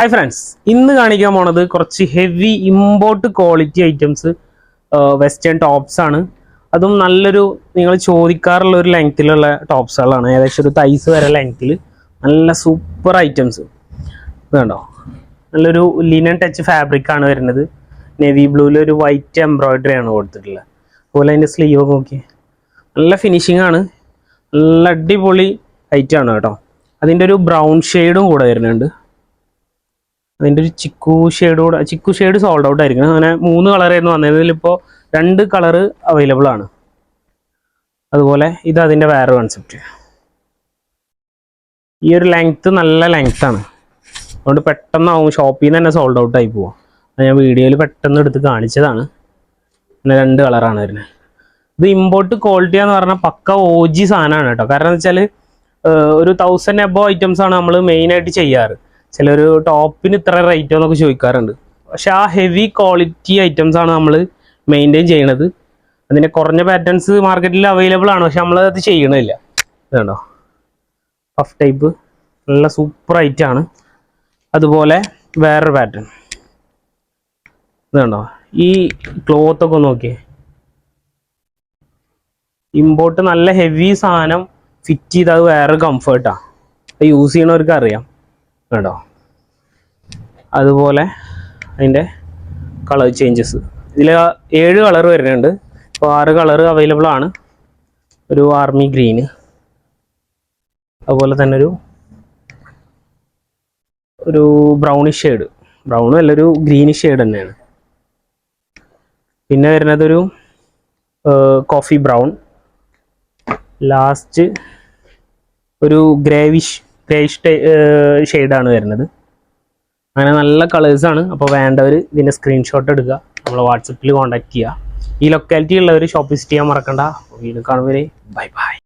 Hi friends, ഇന്ന് കാണിക്കാൻ പോണത് കുറച്ച് heavy import quality items western tops ആണ്. അതും നല്ലൊരു നിങ്ങൾ ചോദിക്കാറുള്ള ഒരു ലെങ്ത്തിലുള്ള ടോപ്സുകളാണ്. ഏകദേശം ഒരു തൈസ് വരെ ലെങ്ത്തിൽ നല്ല സൂപ്പർ ഐറ്റംസ്. ഇത് കണ്ടോ, നല്ലൊരു ലിനൻ ടച്ച് ഫാബ്രിക് ആണ് വരുന്നത്. നേവി ബ്ലൂവിൽ ഒരു വൈറ്റ് എംബ്രോയിഡറി ആണ് കൊടുത്തിട്ടുള്ളത്. അതുപോലെ അതിൻ്റെ സ്ലീവ് നോക്കി നല്ല ഫിനിഷിംഗ് ആണ്. നല്ല അടിപൊളി ഐറ്റം ആണ് കേട്ടോ. അതിൻ്റെ ഒരു ബ്രൗൺ ഷെയ്ഡും കൂടെ വരുന്നുണ്ട്. അതിൻ്റെ ഒരു ചിക്കു ഷെയ്ഡ് സോൾഡ് ഔട്ട് ആയിരിക്കും. അങ്ങനെ 3 കളറായിരുന്നു വന്നത്. ഇതിലിപ്പോൾ 2 കളറ് അവൈലബിൾ ആണ്. അതുപോലെ ഇത് അതിൻ്റെ വേറെ കൺസെപ്റ്റ്. ഈ ഒരു ലെങ്ത്ത് നല്ല ലെങ്ത് ആണ്, അതുകൊണ്ട് പെട്ടെന്നാവും ഷോപ്പിൽ നിന്ന് തന്നെ സോൾഡ് ഔട്ട് ആയി പോവാം. അത് ഞാൻ വീഡിയോയിൽ പെട്ടെന്ന് എടുത്ത് കാണിച്ചതാണ്. പിന്നെ 2 കളറാണ് വരുന്നത്. ഇത് ഇമ്പോർട്ട് ക്വാളിറ്റി എന്ന് പറഞ്ഞാൽ പക്ക OG സാധനമാണ് കേട്ടോ. കാരണം എന്ന് വെച്ചാൽ ഒരു 1000 എബോ ഐറ്റംസ് ആണ് നമ്മൾ മെയിനായിട്ട് ചെയ്യാറ്. ചിലർ ടോപ്പിന് ഇത്ര റേറ്റോ എന്നൊക്കെ ചോദിക്കാറുണ്ട്. പക്ഷെ ആ ഹെവി ക്വാളിറ്റി ഐറ്റംസ് ആണ് നമ്മൾ മെയിൻറ്റെയിൻ ചെയ്യണത്. അതിൻ്റെ കുറഞ്ഞ പാറ്റേൺസ് മാർക്കറ്റിൽ അവൈലബിൾ ആണ്, പക്ഷെ നമ്മൾ അത് ചെയ്യണില്ല. ഇതുണ്ടോ, പഫ് ടൈപ്പ് നല്ല സൂപ്പർ ഐറ്റാണ്. അതുപോലെ വേറൊരു പാറ്റേൺ ഇതുണ്ടോ, ഈ ക്ലോത്തൊക്കെ നോക്കിയേ. ഇമ്പോർട്ട് നല്ല ഹെവി സാധനം ഫിറ്റ് ചെയ്ത് അത് വേറെ കംഫർട്ടാണ്. അത് യൂസ് ചെയ്യണവർക്ക് അറിയാം കേട്ടോ. അതുപോലെ അതിൻ്റെ കളർ ചേഞ്ചസ് ഇതിൽ 7 കളർ വരുന്നുണ്ട്. ഇപ്പോൾ 6 കളർ അവൈലബിൾ ആണ്. ഒരു ആർമി ഗ്രീന്, അതുപോലെ തന്നെ ഒരു ബ്രൗണിഷ് ഷെയ്ഡ്, ബ്രൗണും അല്ല ഒരു ഗ്രീനിഷ് ഷെയ്ഡ് തന്നെയാണ്. പിന്നെ വരുന്നത് ഒരു കോഫി ബ്രൗൺ, ലാസ്റ്റ് ഒരു ഗ്രേയിഷ് ഷെയ്ഡാണ് വരുന്നത്. അങ്ങനെ നല്ല കളേഴ്സാണ്. അപ്പോൾ വേണ്ടവർ ഇതിൻ്റെ സ്ക്രീൻഷോട്ട് എടുക്കുക, നമ്മളെ വാട്സപ്പിൽ കോൺടാക്ട് ചെയ്യുക. ഈ ലൊക്കാലിറ്റി ഉള്ളവർ ഷോപ്പ് വിസിറ്റ് ചെയ്യാൻ മറക്കണ്ട. വീണ്ടും കാണുന്നവരെ ബൈ ബൈ.